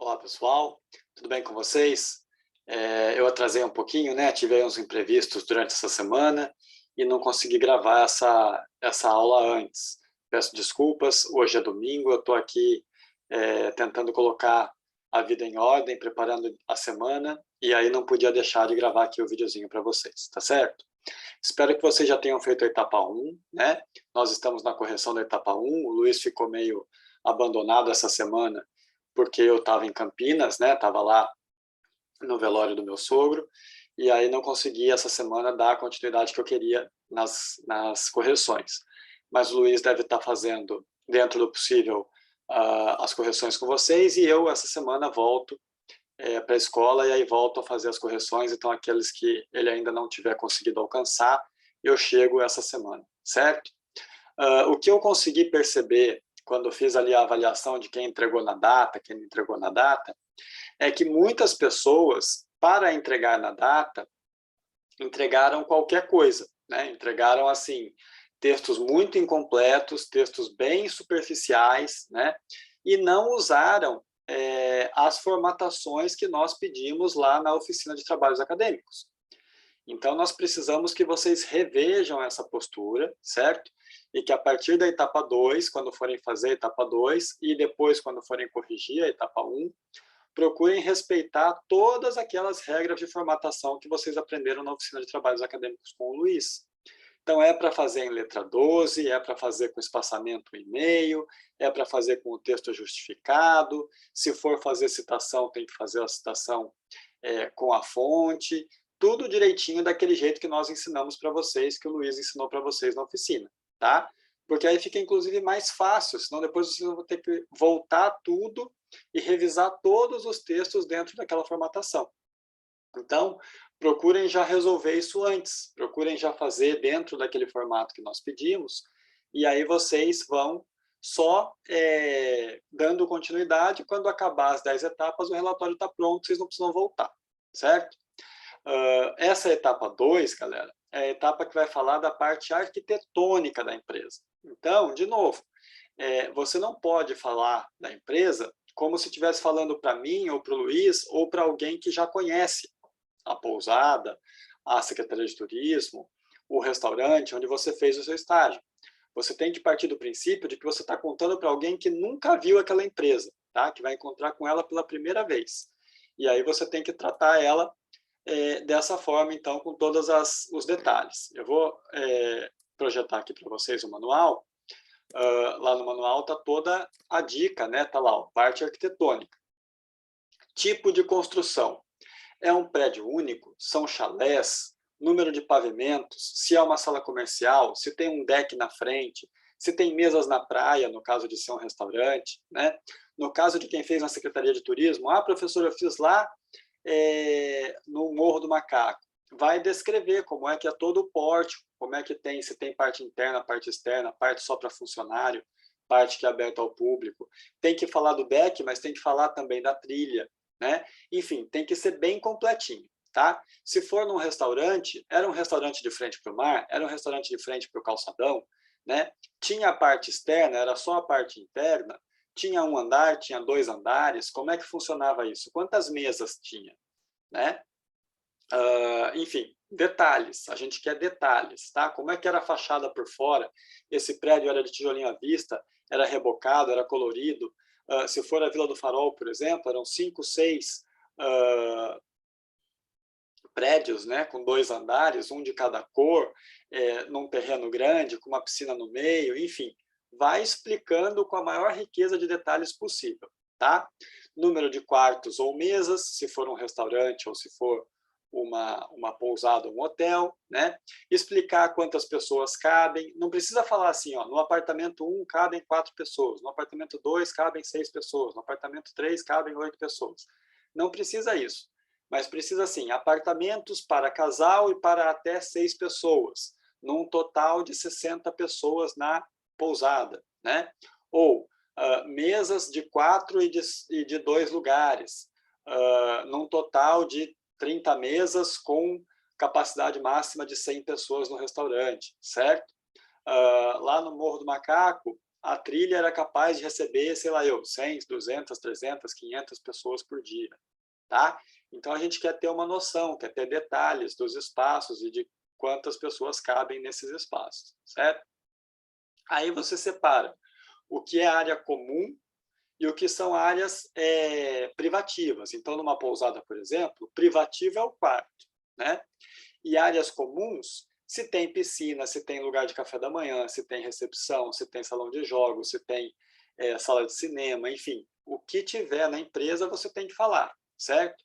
Olá, pessoal. Tudo bem com vocês? Eu atrasei um pouquinho, né? Tive aí uns imprevistos durante essa semana e não consegui gravar essa aula antes. Peço desculpas, hoje é domingo, eu estou aqui tentando colocar a vida em ordem, preparando a semana, e aí não podia deixar de gravar aqui o videozinho para vocês, tá certo? Espero que vocês já tenham feito a etapa 1, né? Nós estamos na correção da etapa 1, o Luiz ficou meio abandonado essa semana, porque eu estava em Campinas, né? Estava lá no velório do meu sogro, e aí não consegui essa semana dar a continuidade que eu queria nas correções. Mas o Luiz deve estar fazendo, dentro do possível, as correções com vocês, e eu, essa semana, volto para a escola e aí volto a fazer as correções. Então, aqueles que ele ainda não tiver conseguido alcançar, eu chego essa semana, certo? O que eu consegui perceber quando eu fiz ali a avaliação de quem entregou na data, quem não entregou na data, é que muitas pessoas, para entregar na data, entregaram qualquer coisa, né? Entregaram, assim, textos muito incompletos, textos bem superficiais, né? E não usaram as formatações que nós pedimos lá na oficina de trabalhos acadêmicos. Então, nós precisamos que vocês revejam essa postura, certo? E que a partir da etapa 2, quando forem fazer a etapa 2, e depois quando forem corrigir a etapa 1, procurem respeitar todas aquelas regras de formatação que vocês aprenderam na oficina de trabalhos acadêmicos com o Luiz. Então, é para fazer em letra 12, é para fazer com espaçamento e meio, é para fazer com o texto justificado. Se for fazer citação, tem que fazer a citação com a fonte. Tudo direitinho daquele jeito que nós ensinamos para vocês, que o Luiz ensinou para vocês na oficina, tá? Porque aí fica, inclusive, mais fácil, senão depois vocês vão ter que voltar tudo e revisar todos os textos dentro daquela formatação. Então, procurem já resolver isso antes, procurem já fazer dentro daquele formato que nós pedimos, e aí vocês vão só dando continuidade. Quando acabar as 10 etapas, o relatório está pronto, vocês não precisam voltar, certo? Essa etapa 2, galera, é a etapa que vai falar da parte arquitetônica da empresa. Então, de novo, você não pode falar da empresa como se estivesse falando para mim, ou para o Luiz, ou para alguém que já conhece a pousada, a Secretaria de Turismo, o restaurante onde você fez o seu estágio. Você tem que partir do princípio de que você está contando para alguém que nunca viu aquela empresa, tá? Que vai encontrar com ela pela primeira vez. E aí você tem que tratar ela dessa forma, então, com todos os detalhes. Eu vou projetar aqui para vocês o manual. Lá no manual está toda a dica, né? Está lá, ó, parte arquitetônica. Tipo de construção. É um prédio único? São chalés? Número de pavimentos? Se é uma sala comercial? Se tem um deck na frente? Se tem mesas na praia, no caso de ser um restaurante, né? No caso de quem fez na Secretaria de Turismo, professor, eu fiz lá no Morro do Macaco. Vai descrever como é que é todo o pórtico, como é que tem, se tem parte interna, parte externa, parte só para funcionário, parte que é aberta ao público. Tem que falar do deck, mas tem que falar também da trilha, né? Enfim, tem que ser bem completinho, tá? Se for num restaurante, era um restaurante de frente para o mar, era um restaurante de frente para o calçadão, né? Tinha a parte externa, era só a parte interna, tinha um andar, tinha 2 andares, como é que funcionava isso? Quantas mesas tinha, né? Enfim, detalhes, a gente quer detalhes, tá? Como é que era a fachada por fora? Esse prédio era de tijolinho à vista, era rebocado, era colorido. Se for a Vila do Farol, por exemplo, eram 5, 6 prédios, né, com 2 andares, um de cada cor, num terreno grande, com uma piscina no meio, enfim. Vai explicando com a maior riqueza de detalhes possível, tá? Número de quartos ou mesas, se for um restaurante ou se for uma pousada ou um hotel, né? Explicar quantas pessoas cabem. Não precisa falar assim, ó, no apartamento 1 cabem 4 pessoas, no apartamento 2 cabem 6 pessoas, no apartamento 3 cabem 8 pessoas. Não precisa isso. Mas precisa, assim, apartamentos para casal e para até 6 pessoas, num total de 60 pessoas na pousada, né? Ou mesas de 4 e de 2 lugares, num total de 30 mesas com capacidade máxima de 100 pessoas no restaurante, certo? Lá no Morro do Macaco, a trilha era capaz de receber, sei lá, 100, 200, 300, 500 pessoas por dia, tá? Então, a gente quer ter uma noção, quer ter detalhes dos espaços e de quantas pessoas cabem nesses espaços, certo? Aí você separa o que é área comum e o que são áreas privativas. Então, numa pousada, por exemplo, privativo é o quarto, né? E áreas comuns, se tem piscina, se tem lugar de café da manhã, se tem recepção, se tem salão de jogos, se tem sala de cinema, enfim, o que tiver na empresa você tem que falar, certo?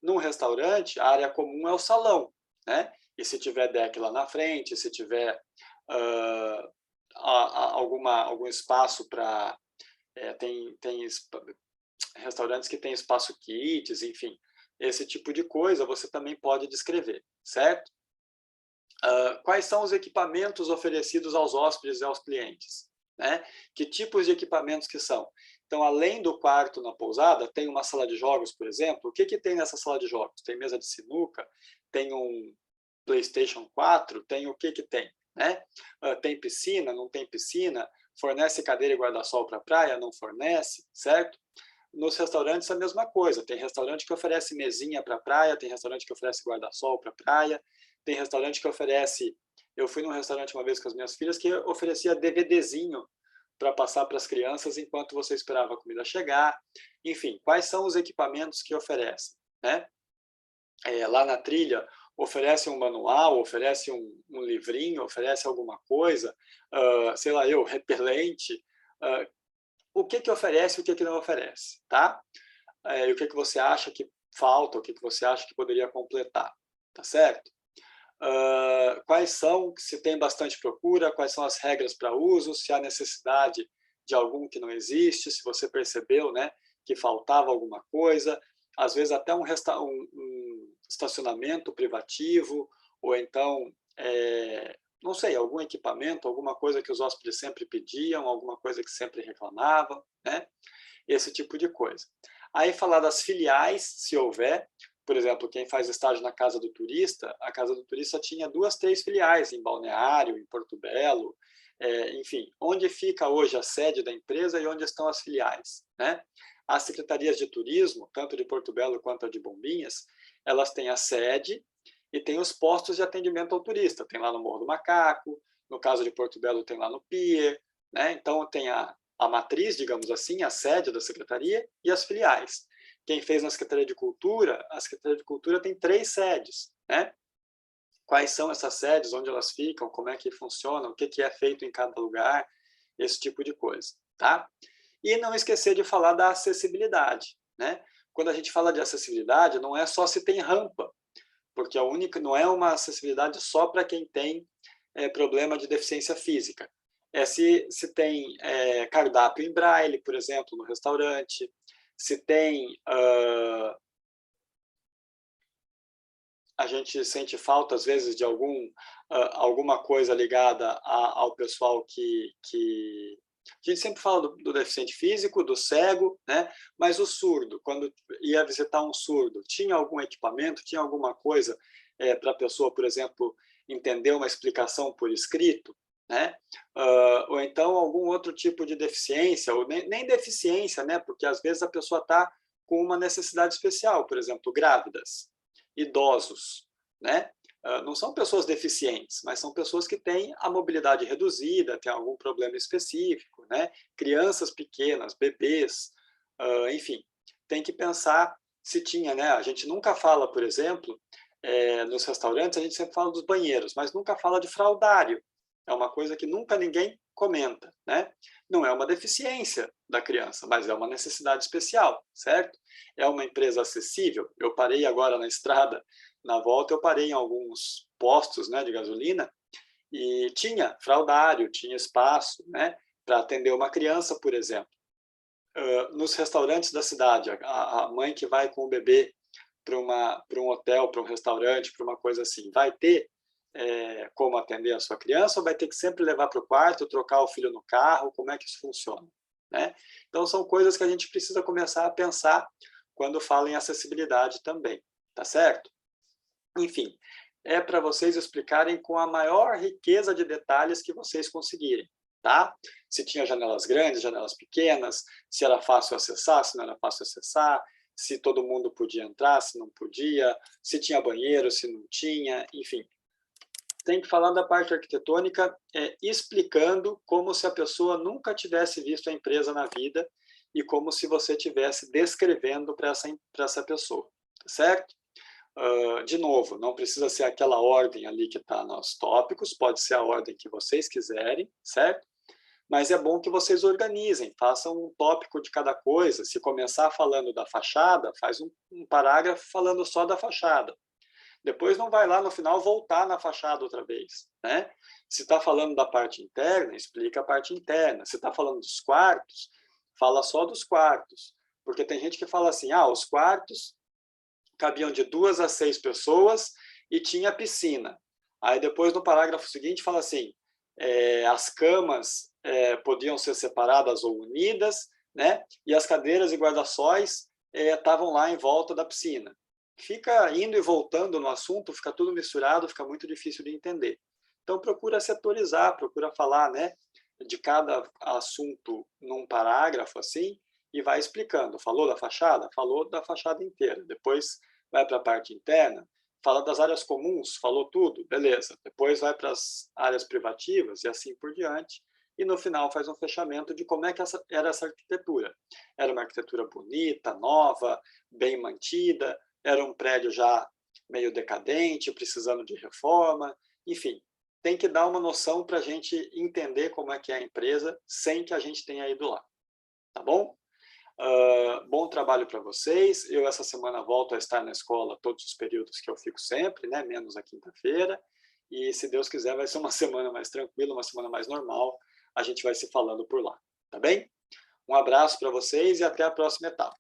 Num restaurante, a área comum é o salão, né? E se tiver deck lá na frente, se tiver algum espaço para... tem restaurantes que têm espaço kits, enfim, esse tipo de coisa você também pode descrever, certo? Quais são os equipamentos oferecidos aos hóspedes e aos clientes, né? Que tipos de equipamentos que são? Então, além do quarto na pousada, tem uma sala de jogos, por exemplo. O que tem nessa sala de jogos? Tem mesa de sinuca, tem um PlayStation 4, tem o que tem, né? Tem piscina, não tem piscina? Fornece cadeira e guarda-sol para a praia? Não fornece, certo? Nos restaurantes, a mesma coisa. Tem restaurante que oferece mesinha para a praia, tem restaurante que oferece guarda-sol para a praia, tem restaurante que oferece... Eu fui num restaurante uma vez com as minhas filhas que oferecia DVDzinho para passar para as crianças enquanto você esperava a comida chegar. Enfim, quais são os equipamentos que oferecem, né? Lá na trilha, oferece um manual, oferece um livrinho, oferece alguma coisa, sei lá, repelente, o que oferece e o que não oferece, tá? E o que você acha que falta, o que você acha que poderia completar, tá certo? Quais são, se tem bastante procura, quais são as regras para uso, se há necessidade de algum que não existe, se você percebeu, né, que faltava alguma coisa, às vezes até um estacionamento privativo, ou então, não sei, algum equipamento, alguma coisa que os hóspedes sempre pediam, alguma coisa que sempre reclamavam, né? Esse tipo de coisa. Aí falar das filiais, se houver, por exemplo, quem faz estágio na Casa do Turista, a Casa do Turista tinha 2, 3 filiais em Balneário, em Porto Belo, enfim, onde fica hoje a sede da empresa e onde estão as filiais, né? As secretarias de turismo, tanto de Porto Belo quanto a de Bombinhas, elas têm a sede e tem os postos de atendimento ao turista. Tem lá no Morro do Macaco, no caso de Porto Belo tem lá no Pier, né? Então tem a matriz, digamos assim, a sede da secretaria e as filiais. Quem fez na Secretaria de Cultura, a Secretaria de Cultura tem 3 sedes, né? Quais são essas sedes, onde elas ficam, como é que funcionam, o que é feito em cada lugar, esse tipo de coisa, tá? E não esquecer de falar da acessibilidade, né? Quando a gente fala de acessibilidade, não é só se tem rampa, porque a única não é uma acessibilidade só para quem tem problema de deficiência física. Se tem cardápio em braille, por exemplo, no restaurante, se tem... a gente sente falta, às vezes, de alguma coisa ligada ao pessoal que... A gente sempre fala do deficiente físico, do cego, né? Mas o surdo, quando ia visitar um surdo, tinha algum equipamento, tinha alguma coisa para a pessoa, por exemplo, entender uma explicação por escrito, né? Ou então algum outro tipo de deficiência, ou nem deficiência, né? Porque às vezes a pessoa está com uma necessidade especial, por exemplo, grávidas, idosos, né? Não são pessoas deficientes, mas são pessoas que têm a mobilidade reduzida, têm algum problema específico, né? Crianças pequenas, bebês, enfim, tem que pensar se tinha, né? A gente nunca fala, por exemplo, nos restaurantes a gente sempre fala dos banheiros, mas nunca fala de fraldário. É uma coisa que nunca ninguém comenta, né? Não é uma deficiência da criança, mas é uma necessidade especial, certo? É uma empresa acessível. Eu parei agora na estrada, na volta eu parei em alguns postos, né, de gasolina e tinha fraldário, tinha espaço, né, para atender uma criança, por exemplo. Nos restaurantes da cidade, a mãe que vai com o bebê para um hotel, para um restaurante, para uma coisa assim, vai ter como atender a sua criança ou vai ter que sempre levar para o quarto, trocar o filho no carro? Como é que isso funciona, né? Então, são coisas que a gente precisa começar a pensar quando fala em acessibilidade também, tá certo? Enfim, é para vocês explicarem com a maior riqueza de detalhes que vocês conseguirem, tá? Se tinha janelas grandes, janelas pequenas, se era fácil acessar, se não era fácil acessar, se todo mundo podia entrar, se não podia, se tinha banheiro, se não tinha, enfim. Tem que falar da parte arquitetônica explicando como se a pessoa nunca tivesse visto a empresa na vida e como se você estivesse descrevendo para essa pessoa, tá certo? De novo, não precisa ser aquela ordem ali que está nos tópicos, pode ser a ordem que vocês quiserem, certo? Mas é bom que vocês organizem, façam um tópico de cada coisa. Se começar falando da fachada, faz um parágrafo falando só da fachada. Depois não vai lá no final voltar na fachada outra vez, né? Se está falando da parte interna, explica a parte interna. Se está falando dos quartos, fala só dos quartos. Porque tem gente que fala assim, os quartos cabiam de 2 a 6 pessoas e tinha piscina. Aí depois no parágrafo seguinte fala assim, as camas podiam ser separadas ou unidas, né? E as cadeiras e guarda-sóis estavam lá em volta da piscina. Fica indo e voltando no assunto, fica tudo misturado, fica muito difícil de entender. Então procura setorizar, procura falar, né, de cada assunto num parágrafo assim e vai explicando. Falou da fachada? Falou da fachada inteira. Depois vai para a parte interna, fala das áreas comuns, falou tudo, beleza. Depois vai para as áreas privativas e assim por diante. E no final faz um fechamento de como é que era essa arquitetura. Era uma arquitetura bonita, nova, bem mantida, era um prédio já meio decadente, precisando de reforma, enfim. Tem que dar uma noção para a gente entender como é que é a empresa sem que a gente tenha ido lá. Tá bom? Bom trabalho para vocês. Eu, essa semana, volto a estar na escola todos os períodos que eu fico sempre, né? Menos a quinta-feira. E, se Deus quiser, vai ser uma semana mais tranquila, uma semana mais normal. A gente vai se falando por lá. Tá bem? Um abraço para vocês e até a próxima etapa.